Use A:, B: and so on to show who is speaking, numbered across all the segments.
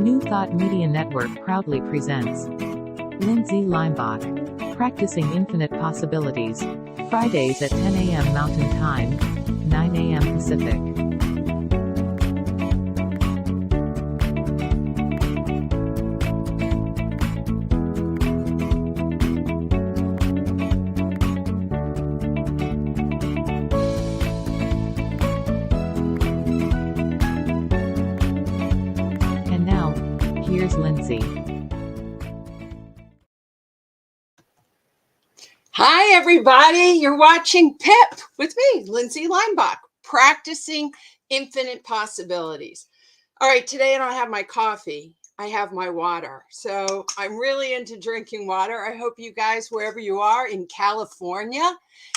A: New Thought Media Network proudly presents Lindsay Leimbach, Practicing Infinite Possibilities, Fridays at 10 a.m. Mountain Time, 9 a.m. Pacific. And now, here's Lindsay.
B: Hi, everybody. You're watching PIP with me, Lindsay Leimbach, Practicing Infinite Possibilities. All right, today I don't have my coffee. I have my water. So I'm really into drinking water. I hope you guys, wherever you are in California.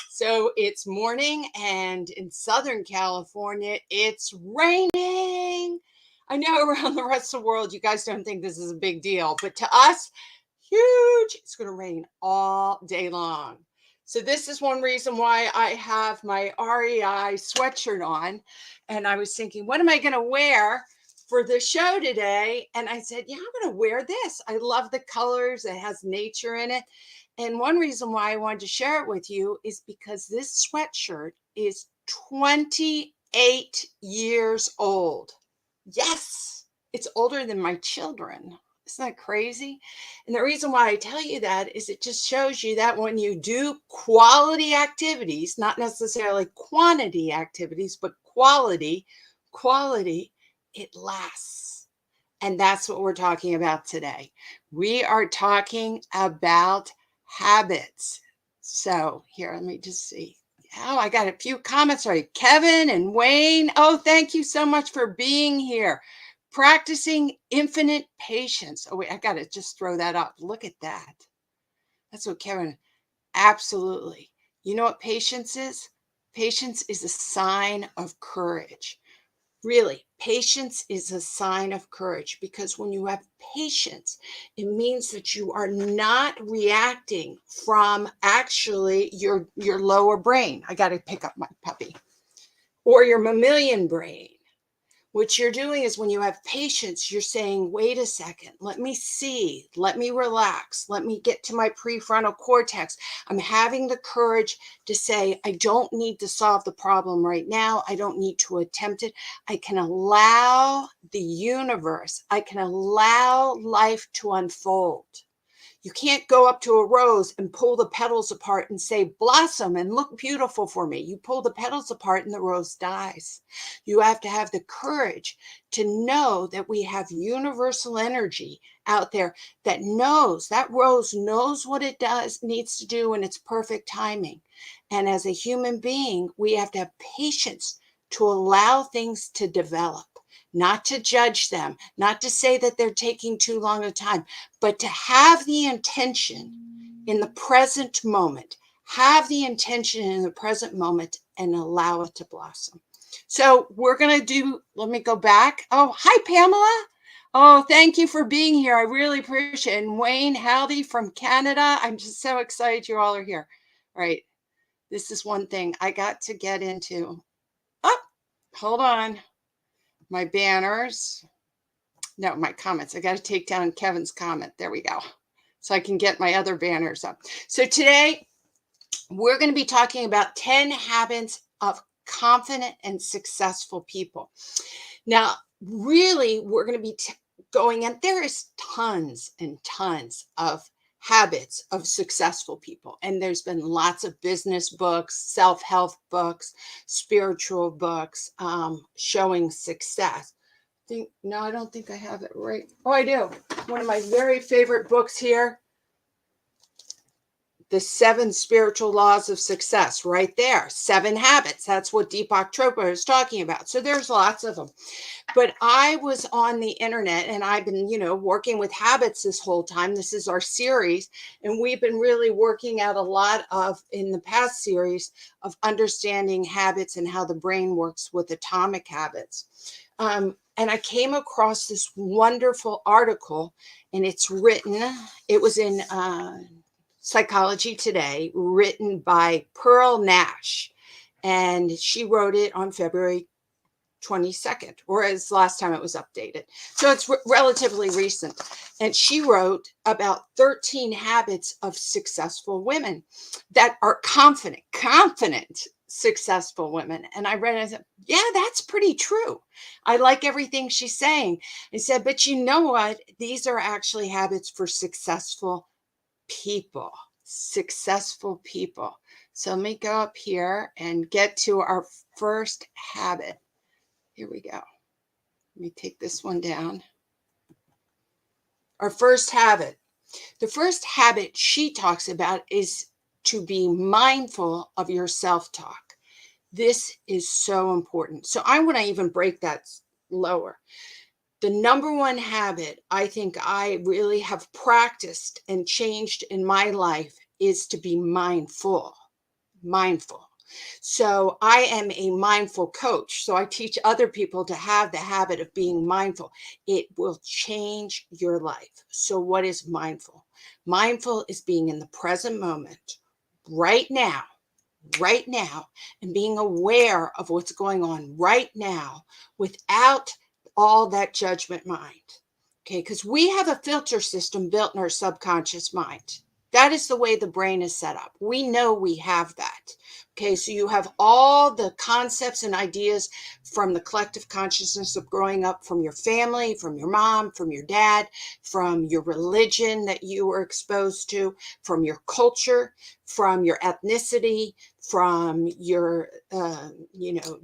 B: So it's morning, and in Southern California, it's raining. I know around the rest of the world, you guys don't think this is a big deal, but to us, huge. It's going to rain all day long. So this is one reason why I have my REI sweatshirt on. And I was thinking, what am I going to wear for the show today? And I said, yeah, I'm going to wear this. I love the colors. It has nature in it. And one reason why I wanted to share it with you is because this sweatshirt is 28 years old. Yes, it's older than my children. Isn't that crazy? And the reason why I tell you that is it just shows you that when you do quality activities, not necessarily quantity activities, but quality, it lasts. And that's what we're talking about today. We are talking about habits. So here, let me just see. Oh, I got a few comments already. Kevin and Wayne. Oh, thank you so much for being here. Practicing infinite patience. Oh, wait, I got to just throw that up. Look at that. That's what Kevin, absolutely. You know what patience is? Patience is a sign of courage. Really, patience is a sign of courage, because when you have patience, it means that you are not reacting from actually your lower brain. I got to pick up my puppy. Or your mammalian brain. What you're doing is when you have patience, you're saying, wait a second, let me see, let me relax, let me get to my prefrontal cortex. I'm having the courage to say, I don't need to solve the problem right now. I don't need to attempt it. I can allow the universe, I can allow life to unfold. You can't go up to a rose and pull the petals apart and say, blossom and look beautiful for me. You pull the petals apart and the rose dies. You have to have the courage to know that we have universal energy out there that knows, that rose knows what it needs to do in its perfect timing. And as a human being, we have to have patience to allow things to develop. Not to judge them, not to say that they're taking too long a time, but to have the intention in the present moment, have the intention in the present moment and allow it to blossom. So we're going to do, let me go back. Oh, hi, Pamela. Oh, thank you for being here. I really appreciate it. And Wayne, howdy from Canada. I'm just so excited you all are here. All right. This is one thing I got to get into. Oh, hold on. My banners. No, my comments. I got to take down Kevin's comment. There we go. So I can get my other banners up. So today we're going to be talking about 10 habits of confident and successful people. Now, really, we're going to be going in. There is tons and tons of habits of successful people. And there's been lots of business books, self-help books, spiritual books showing success. No, I don't think I have it right. Oh, I do. One of my very favorite books here, The 7 Spiritual Laws of Success, right there. 7 habits. That's what Deepak Chopra is talking about. So there's lots of them. But I was on the internet and I've been, working with habits this whole time. This is our series. And we've been really working out a lot of, in the past series, of understanding habits and how the brain works with atomic habits. And I came across this wonderful article, and it was in Psychology Today, written by Pearl Nash. And she wrote it on February 22nd, or as last time it was updated. So it's relatively recent. And she wrote about 13 habits of successful women that are confident, successful women. And I read it and I said, yeah, that's pretty true. I like everything she's saying. I said, but you know what? These are actually habits for successful people. Successful people. So let me go up here and get to our first habit. Here we go. Let me take this one down. Our first habit. The first habit she talks about is to be mindful of your self-talk. This is so important. So I want to even break that lower. The number one habit I think I really have practiced and changed in my life is to be mindful. Mindful. So I am a mindful coach. So I teach other people to have the habit of being mindful. It will change your life. So what is mindful? Mindful is being in the present moment, right now, and being aware of what's going on right now without all that judgment mind. Okay, because we have a filter system built in our subconscious mind. That is the way the brain is set up. We know we have that. Okay, so you have all the concepts and ideas from the collective consciousness of growing up, from your family, from your mom, from your dad, from your religion that you were exposed to, from your culture, from your ethnicity, from your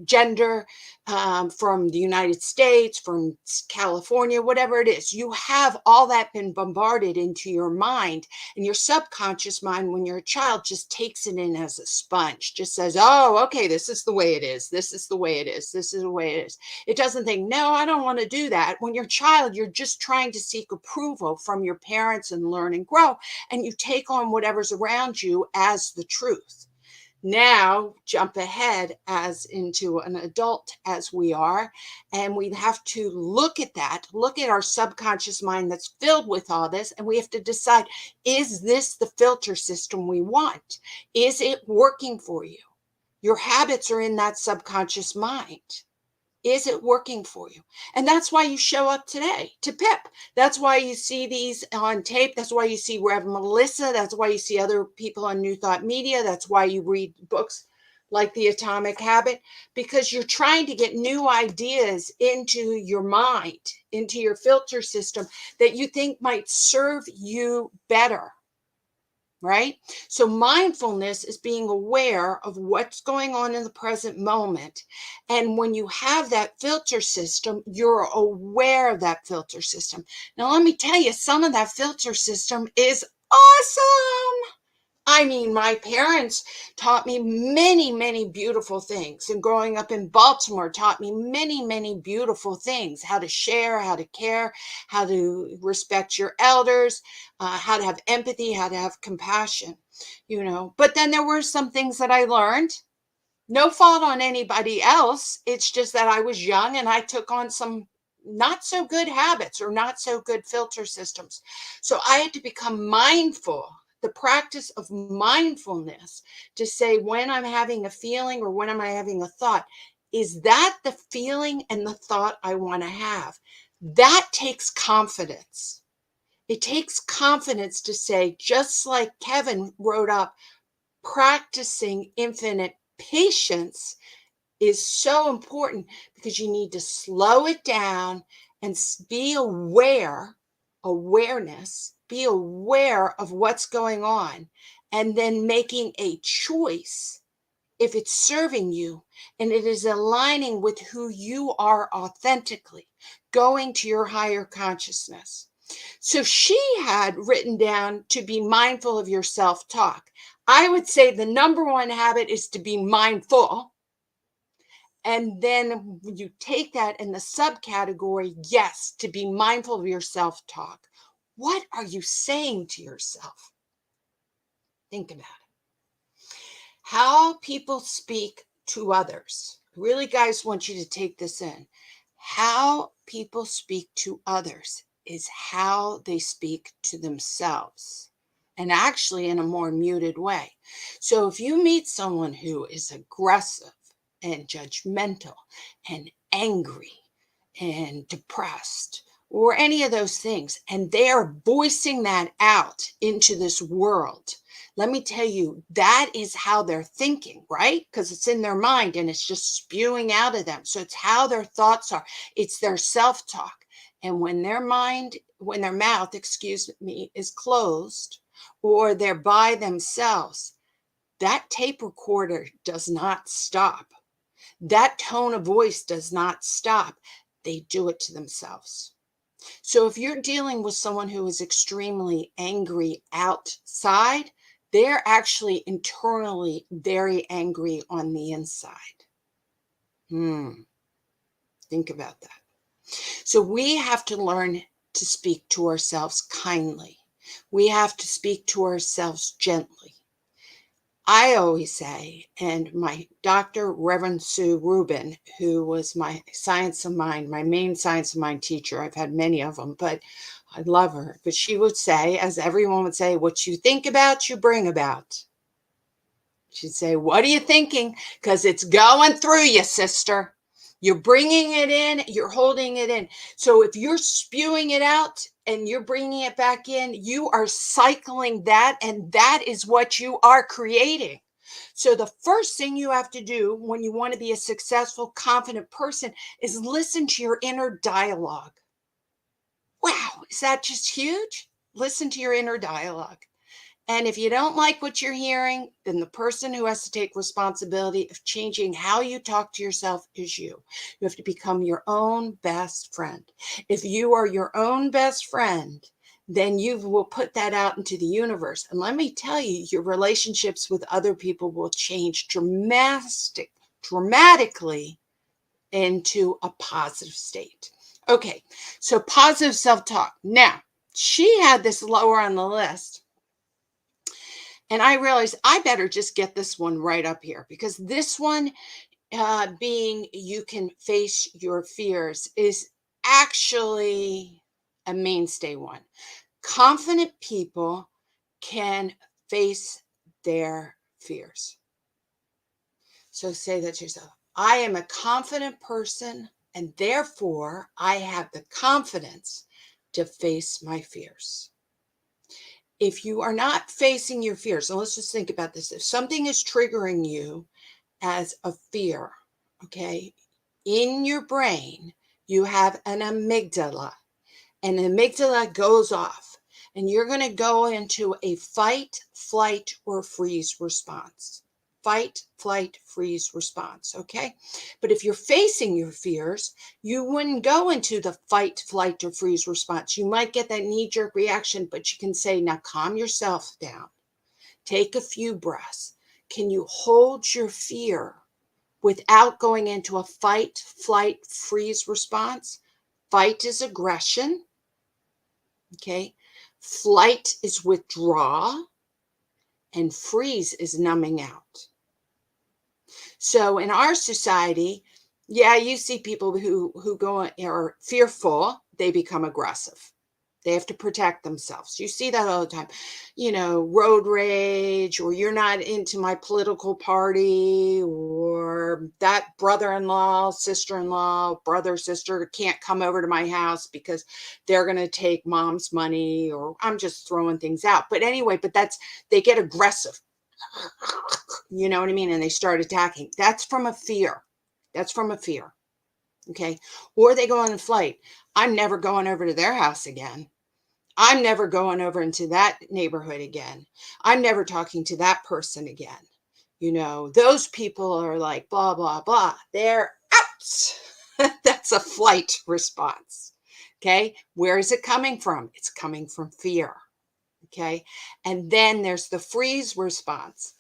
B: gender, from the United States, from California, whatever it is. You have all that been bombarded into your mind, and your subconscious mind, when you're a child, just takes it in as a sponge, just says, oh, okay, this is the way it is. This is the way it is. This is the way it is. It doesn't think, no, I don't want to do that. When you're a child, you're just trying to seek approval from your parents and learn and grow, and you take on whatever's around you as the truth. Now jump ahead as into an adult as we are, and we have to look at that, look at our subconscious mind that's filled with all this, and we have to decide, is this the filter system we want? Is it working for you? Your habits are in that subconscious mind. Is it working for you? And that's why you show up today to PIP. That's why you see these on tape. That's why you see Rev Melissa. That's why you see other people on New Thought Media. That's why you read books like The Atomic Habit, because you're trying to get new ideas into your mind, into your filter system that you think might serve you better. Right? So mindfulness is being aware of what's going on in the present moment. And when you have that filter system, you're aware of that filter system. Now, let me tell you, some of that filter system is awesome. I mean, my parents taught me many, many beautiful things. And growing up in Baltimore taught me many, many beautiful things: how to share, how to care, how to respect your elders, how to have empathy, how to have compassion, But then there were some things that I learned. No fault on anybody else. It's just that I was young and I took on some not so good habits or not so good filter systems. So I had to become mindful, the practice of mindfulness, to say, when I'm having a feeling or when am I having a thought, is that the feeling and the thought I want to have? That takes confidence. It takes confidence to say, just like Kevin wrote up, practicing infinite patience is so important, because you need to slow it down and be aware, be aware of what's going on, and then making a choice if it's serving you and it is aligning with who you are authentically, going to your higher consciousness. So she had written down to be mindful of your self-talk. I would say the number one habit is to be mindful. And then you take that in the subcategory, yes, to be mindful of your self-talk. What are you saying to yourself? Think about it. How people speak to others. Really, guys, want you to take this in. How people speak to others is how they speak to themselves, and actually in a more muted way. So if you meet someone who is aggressive and judgmental and angry and depressed or any of those things, and they are voicing that out into this world. Let me tell you, that is how they're thinking, right? Because it's in their mind and it's just spewing out of them. So it's how their thoughts are. It's their self-talk. And when their mouth, excuse me, is closed or they're by themselves, that tape recorder does not stop. That tone of voice does not stop. They do it to themselves. So if you're dealing with someone who is extremely angry outside, they're actually internally very angry on the inside. Think about that. So we have to learn to speak to ourselves kindly. We have to speak to ourselves gently. I always say, and my doctor, Reverend Sue Rubin, who was my science of mind, my main science of mind teacher, I've had many of them, but I love her. But she would say, as everyone would say, what you think about, you bring about. She'd say, what are you thinking? Because it's going through you, sister. You're bringing it in, you're holding it in. So if you're spewing it out and you're bringing it back in, you are cycling that, and that is what you are creating. So the first thing you have to do when you want to be a successful, confident person is listen to your inner dialogue. Wow, is that just huge? Listen to your inner dialogue. And if you don't like what you're hearing, then the person who has to take responsibility of changing how you talk to yourself is you. You have to become your own best friend. If you are your own best friend, then you will put that out into the universe. And let me tell you, your relationships with other people will change dramatically into a positive state. Okay, so positive self-talk. Now, she had this lower on the list. And I realized I better just get this one right up here, because this one, being you can face your fears, is actually a mainstay one. Confident people can face their fears. So say that to yourself. I am a confident person, and therefore I have the confidence to face my fears. If you are not facing your fears, so let's just think about this. If something is triggering you as a fear, okay, in your brain, you have an amygdala, and the amygdala goes off, and you're going to go into a fight, flight, or freeze response. Fight, flight, freeze response, okay? But if you're facing your fears, you wouldn't go into the fight, flight, or freeze response. You might get that knee-jerk reaction, but you can say, now calm yourself down. Take a few breaths. Can you hold your fear without going into a fight, flight, freeze response? Fight is aggression, okay? Flight is withdraw, and freeze is numbing out. So in our society, yeah, you see people who go are fearful, they become aggressive. They have to protect themselves. You see that all the time. You know, road rage, or you're not into my political party, or that brother-in-law, sister-in-law, brother, sister can't come over to my house because they're going to take mom's money, or I'm just throwing things out. But anyway, they get aggressive. You know what I mean? And they start attacking. That's from a fear. That's from a fear. Okay. Or they go on a flight. I'm never going over to their house again. I'm never going over into that neighborhood again. I'm never talking to that person again. You know, those people are like, blah, blah, blah. They're out. That's a flight response. Okay. Where is it coming from? It's coming from fear. Okay. And then there's the freeze response.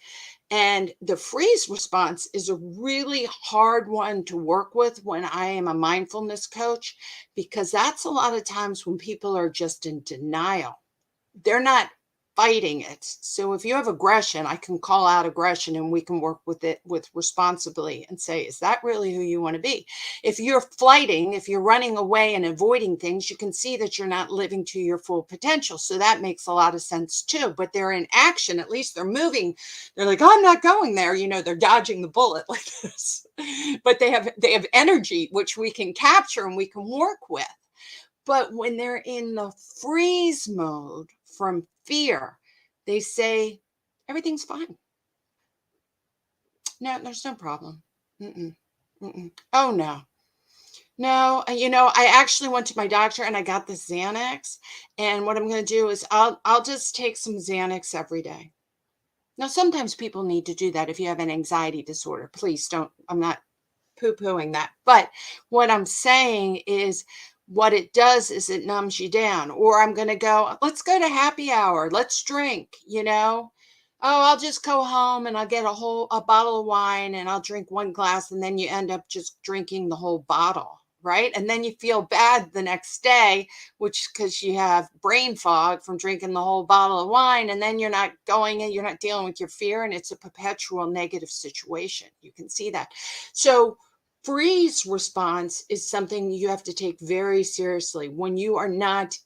B: And the freeze response is a really hard one to work with when I am a mindfulness coach, because that's a lot of times when people are just in denial. They're not fighting it. So if you have aggression, I can call out aggression and we can work with it with responsibly and say, is that really who you want to be? If you're flighting, if you're running away and avoiding things, you can see that you're not living to your full potential. So that makes a lot of sense too. But they're in action, at least they're moving. They're like, I'm not going there. They're dodging the bullet like this. But they have energy, which we can capture and we can work with. But when they're in the freeze mode from fear, they say, everything's fine. No, there's no problem. Mm-mm, mm-mm. Oh, no. No, I actually went to my doctor and I got the Xanax. And what I'm going to do is I'll just take some Xanax every day. Now, sometimes people need to do that if you have an anxiety disorder. Please don't, I'm not poo-pooing that. But what I'm saying is what it does is it numbs you down. Or I'm going to go, let's go to happy hour. Let's drink, Oh, I'll just go home and I'll get a bottle of wine and I'll drink one glass. And then you end up just drinking the whole bottle. Right. And then you feel bad the next day, which because you have brain fog from drinking the whole bottle of wine. And then you're not going and you're not dealing with your fear. And it's a perpetual negative situation. You can see that. So freeze response is something you have to take very seriously when you're not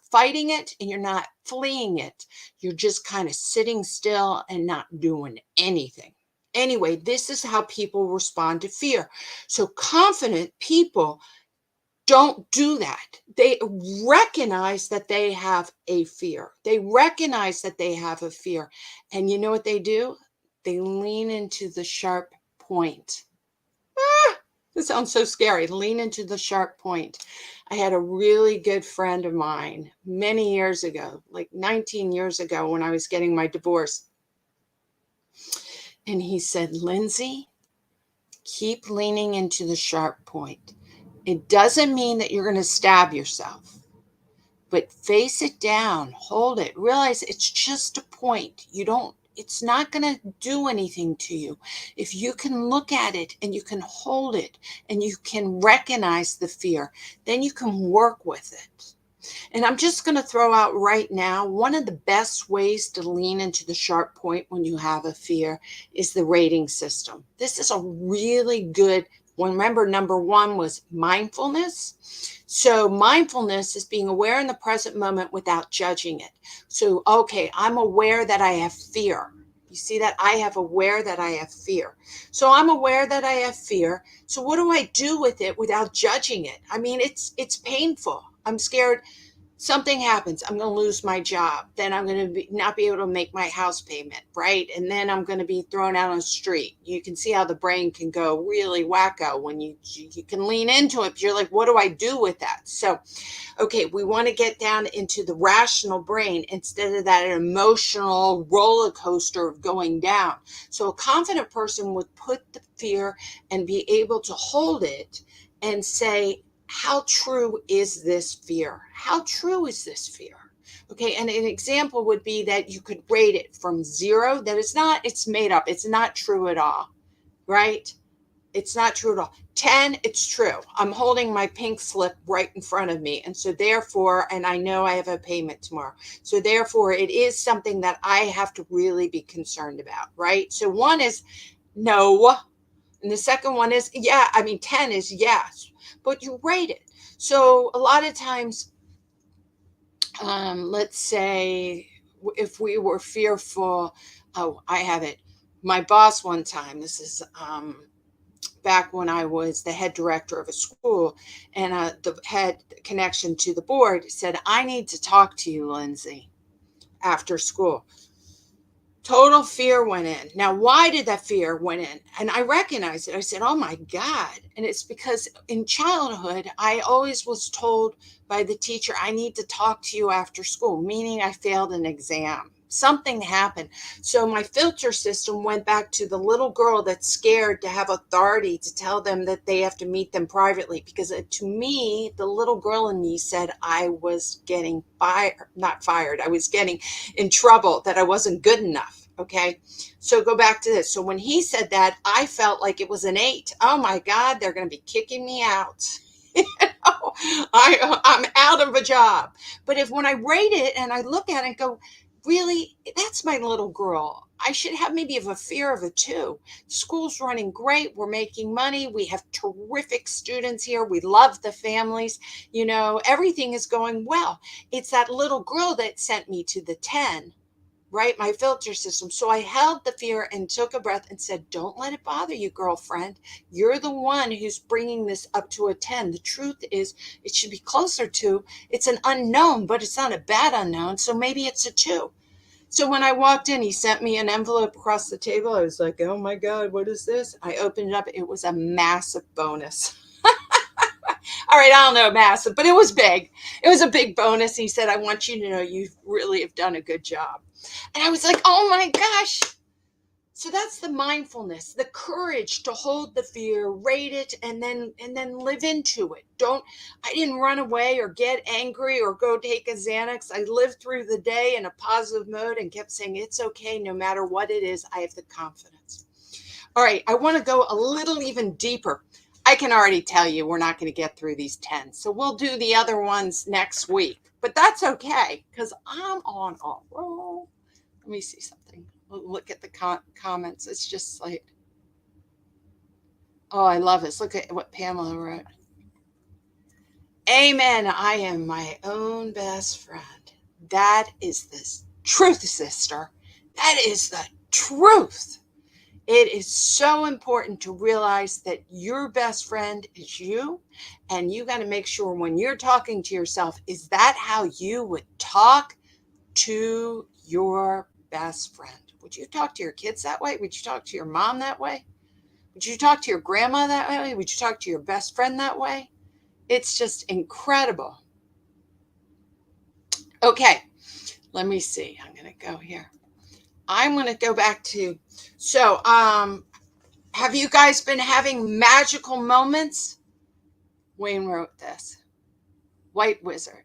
B: fighting it and you're not fleeing it. You're just kind of sitting still and not doing anything. Anyway, this is how people respond to fear. So confident people don't do that. They recognize that they have a fear. They recognize that they have a fear. And you know what they do? They lean into the sharp point. This sounds so scary. Lean into the sharp point. I had a really good friend of mine many years ago, like 19 years ago when I was getting my divorce. And he said, Lindsay, keep leaning into the sharp point. It doesn't mean that you're going to stab yourself, but face it down, hold it, realize it's just a point. It's not going to do anything to you. If you can look at it and you can hold it and you can recognize the fear, then you can work with it. And I'm just going to throw out right now, one of the best ways to lean into the sharp point when you have a fear is the rating system. This is a really good one. Remember, number one was mindfulness. So mindfulness is being aware in the present moment without judging it. So, okay, I'm aware that I have fear. You see that? I have aware that I have fear. So I'm aware that I have fear. So what do I do with it without judging it? I mean, it's painful. I'm scared something happens. I'm going to lose my job. Then I'm going to not be able to make my house payment, right? And then I'm going to be thrown out on the street. You can see how the brain can go really wacko when you can lean into it. But you're like, what do I do with that? So, okay, we want to get down into the rational brain instead of that emotional roller coaster of going down. So a confident person would put the fear and be able to hold it and say, how true is this fear? How true is this fear? Okay, and an example would be that you could rate it from 0, that it's made up. It's not true at all, right? It's not true at all. 10, it's true. I'm holding my pink slip right in front of me. And so therefore, and I know I have a payment tomorrow. So therefore, it is something that I have to really be concerned about, right? So 1 is no. And the second one is, 10 is yes, but you rate it. So a lot of times, let's say if we were fearful, I have it. My boss one time, this is back when I was the head director of a school, and the head connection to the board said, I need to talk to you, Lindsay, after school. Total fear went in. Now, why did that fear went in? And I recognized it. I said, oh my God. And it's because in childhood, I always was told by the teacher, I need to talk to you after school, meaning I failed an exam. Something happened. So my filter system went back to the little girl that's scared to have authority to tell them that they have to meet them privately. Because to me, the little girl in me said I was getting not fired. I was getting in trouble, that I wasn't good enough. Okay. So go back to this. So when he said that, I felt like it was an 8. Oh my God, they're going to be kicking me out. I'm out of a job. But when I rate it and I look at it and go, really, that's my little girl. I should have maybe a fear of a 2. School's running great. We're making money. We have terrific students here. We love the families. Everything is going well. It's that little girl that sent me to the 10, right? My filter system. So I held the fear and took a breath and said, don't let it bother you, girlfriend. You're the one who's bringing this up to a 10. The truth is it should be closer to, it's an unknown, but it's not a bad unknown. So maybe it's a 2. So when I walked in, he sent me an envelope across the table. I was like, oh my God, what is this? I opened it up. It was a massive bonus. All right, I don't know, massive, but it was big. It was a big bonus. He said, I want you to know you really have done a good job. And I was like, oh my gosh. So that's the mindfulness, the courage to hold the fear, rate it, and then live into it. I didn't run away or get angry or go take a Xanax. I lived through the day in a positive mode and kept saying, it's okay, no matter what it is, I have the confidence. All right, I want to go a little even deeper. I can already tell you we're not going to get through these 10. So we'll do the other ones next week. But that's okay, because I'm on a roll. Let me see something. Look at the comments. It's just like, oh, I love this. Look at what Pamela wrote. Amen. I am my own best friend. That is the truth, sister. That is the truth. It is so important to realize that your best friend is you, and you got to make sure when you're talking to yourself, is that how you would talk to your best friend? Would you talk to your kids that way? Would you talk to your mom that way? Would you talk to your grandma that way? Would you talk to your best friend that way? It's just incredible. Okay, let me see. I'm going to go here. I'm going to go back to, so have you guys been having magical moments? Wayne wrote this. White Wizard.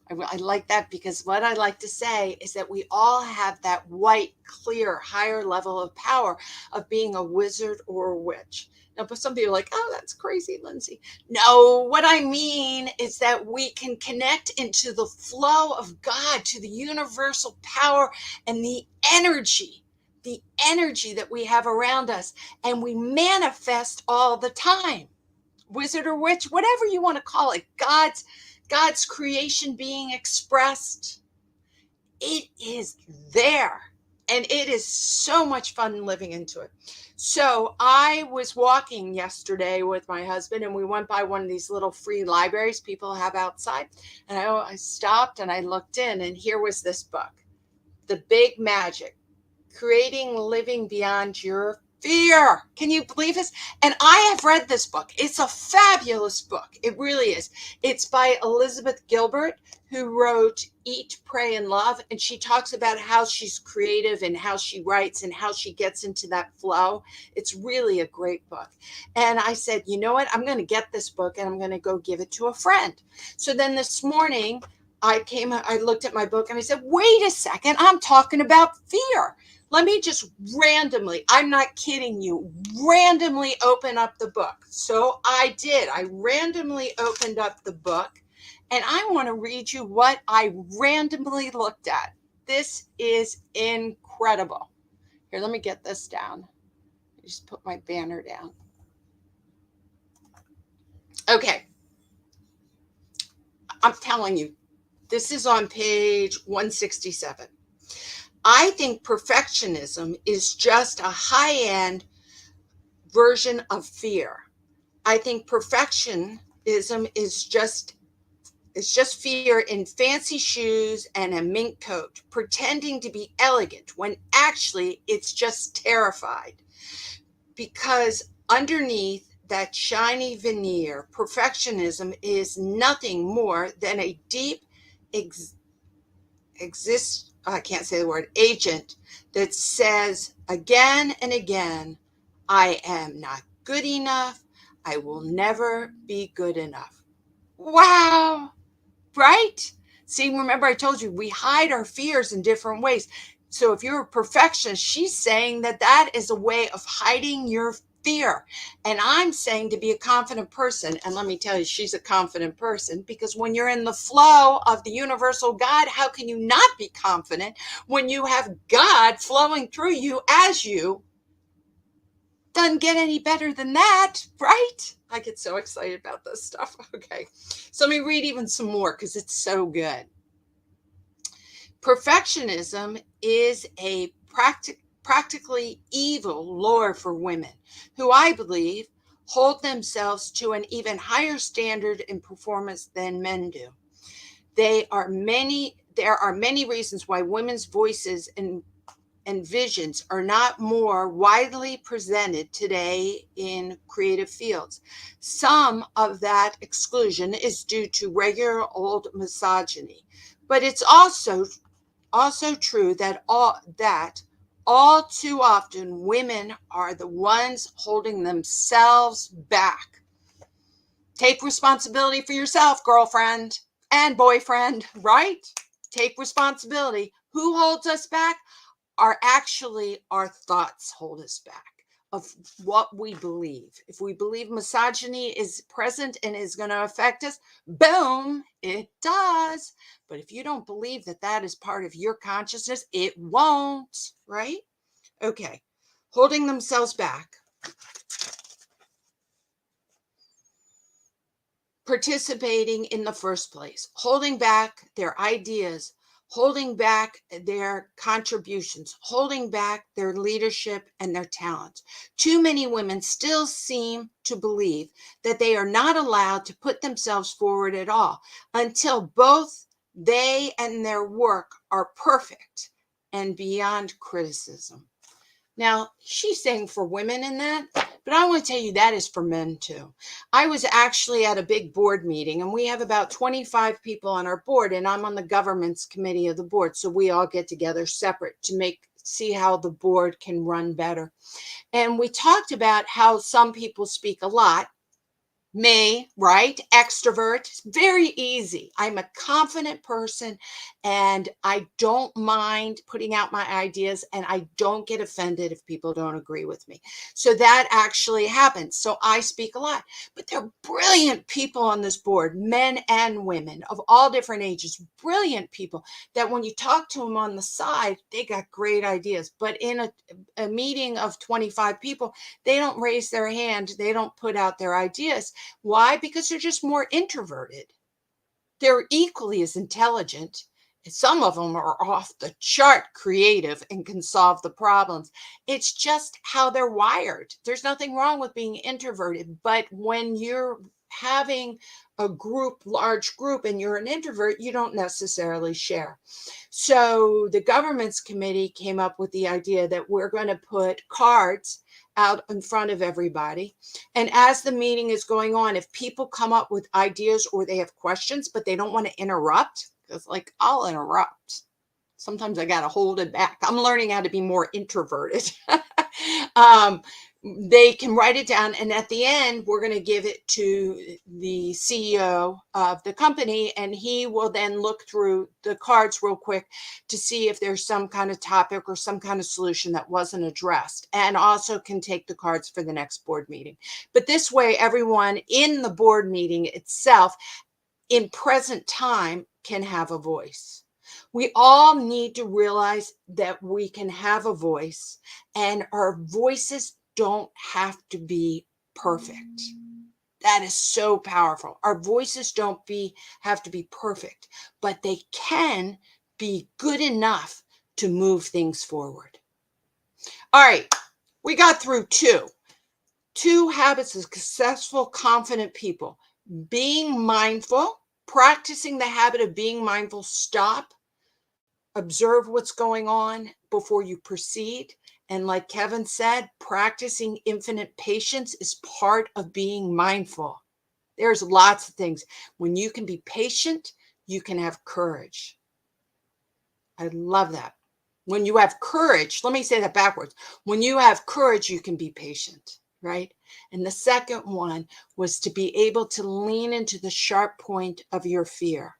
B: I like that, because what I like to say is that we all have that white, clear, higher level of power of being a wizard or a witch. Now, but some people are like, oh, that's crazy, Lindsay. No, what I mean is that we can connect into the flow of God, to the universal power and the energy that we have around us, and we manifest all the time. Wizard or witch, whatever you want to call it, God's creation being expressed, it is there. And it is so much fun living into it. So I was walking yesterday with my husband, and we went by one of these little free libraries people have outside. And I stopped and I looked in, and here was this book, The Big Magic, Creating Living Beyond Your Fear. Can you believe this? And I have read this book. It's a fabulous book. It really is. It's by Elizabeth Gilbert, who wrote Eat, Pray, and Love. And she talks about how she's creative and how she writes and how she gets into that flow. It's really a great book. And I said, you know what? I'm going to get this book and I'm going to go give it to a friend. So then this morning, I looked at my book and I said, wait a second, I'm talking about fear. Let me just randomly, I'm not kidding you, randomly open up the book. So I did. I randomly opened up the book, and I want to read you what I randomly looked at. This is incredible. Here, let me get this down. Just put my banner down. Okay. I'm telling you, this is on page 167. I think perfectionism is just a high-end version of fear. I think perfectionism is just fear in fancy shoes and a mink coat, pretending to be elegant when actually it's just terrified. Because underneath that shiny veneer, perfectionism is nothing more than a deep agent that says again and again, I am not good enough. I will never be good enough. Wow, right? See, remember I told you we hide our fears in different ways. So if you're a perfectionist, she's saying that is a way of hiding your fear. And I'm saying to be a confident person. And let me tell you, she's a confident person, because when you're in the flow of the universal God, how can you not be confident when you have God flowing through you as you? Doesn't get any better than that, right? I get so excited about this stuff. Okay, so let me read even some more because it's so good. Perfectionism is a practically evil lure for women who, I believe, hold themselves to an even higher standard in performance than men do. There are many reasons why women's voices and visions are not more widely presented today in creative fields. Some of that exclusion is due to regular old misogyny, but it's also true that all too often women are the ones holding themselves back. Take responsibility for yourself, girlfriend and boyfriend, right? Take responsibility. Who holds us back? Are actually our thoughts hold us back of what we believe. If we believe misogyny is present and is going to affect us, boom, it does. But if you don't believe that that is part of your consciousness, it won't, right? Okay, holding themselves back. Participating in the first place, holding back their ideas, holding back their contributions, holding back their leadership and their talents. Too many women still seem to believe that they are not allowed to put themselves forward at all until both they and their work are perfect and beyond criticism. Now, she's saying for women in that, but I want to tell you that is for men too. I was actually at a big board meeting, and we have about 25 people on our board, and I'm on the governance committee of the board. So we all get together separate to see how the board can run better. And we talked about how some people speak a lot. Me, right? Extrovert. It's very easy. I'm a confident person and I don't mind putting out my ideas, and I don't get offended if people don't agree with me. So that actually happens. So I speak a lot, but they're brilliant people on this board, men and women of all different ages, brilliant people that when you talk to them on the side, they got great ideas. But in a meeting of 25 people, they don't raise their hand. They don't put out their ideas. Why? Because they're just more introverted. They're equally as intelligent. Some of them are off the chart creative and can solve the problems. It's just how they're wired. There's nothing wrong with being introverted, but when you're having a large group, and you're an introvert, you don't necessarily share. So the governance committee came up with the idea that we're going to put cards out in front of everybody. And as the meeting is going on, if people come up with ideas or they have questions, but they don't want to interrupt, because I'll interrupt. Sometimes I got to hold it back. I'm learning how to be more introverted. They can write it down, and at the end, we're going to give it to the CEO of the company, and he will then look through the cards real quick to see if there's some kind of topic or some kind of solution that wasn't addressed, and also can take the cards for the next board meeting. But this way, everyone in the board meeting itself, in present time, can have a voice. We all need to realize that we can have a voice, and our voices don't have to be perfect. That is so powerful. Our voices don't have to be perfect, but they can be good enough to move things forward. All right, we got through two habits of successful, confident people. Being mindful, practicing the habit of being mindful. Stop, observe what's going on before you proceed. And like Kevin said, practicing infinite patience is part of being mindful. There's lots of things. When you can be patient, you can have courage. I love that. When you have courage, let me say that backwards. When you have courage, you can be patient, right? And the second one was to be able to lean into the sharp point of your fear,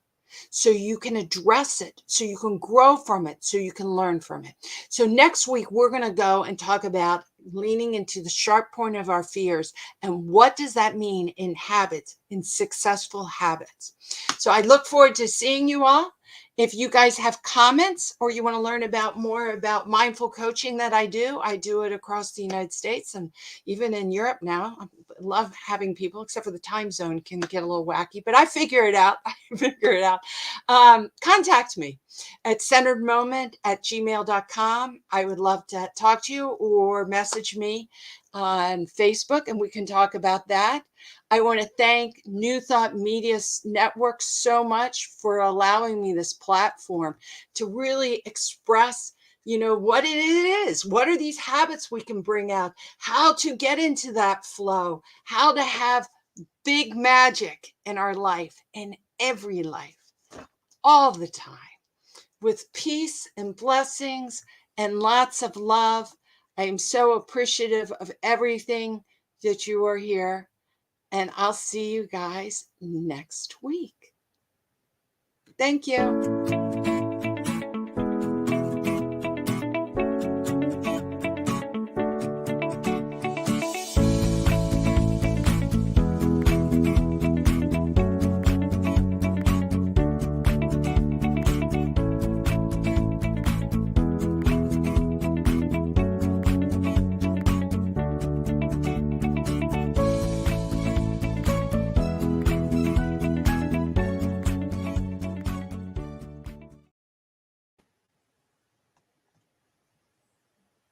B: so you can address it, so you can grow from it, so you can learn from it. So next week, we're going to go and talk about leaning into the sharp point of our fears. And what does that mean in habits, in successful habits? So I look forward to seeing you all. If you guys have comments or you want to learn about more about mindful coaching that I do it across the United States and even in Europe now. I love having people, except for the time zone can get a little wacky, but I figure it out. Contact me at centeredmoment@gmail.com. I would love to talk to you, or message me on Facebook and we can talk about that. I want to thank New Thought Media Network so much for allowing me this platform to really express, what it is. What are these habits we can bring out? How to get into that flow, how to have big magic in our life, in every life, all the time, with peace and blessings and lots of love. I am so appreciative of everything that you are here. And I'll see you guys next week. Thank you.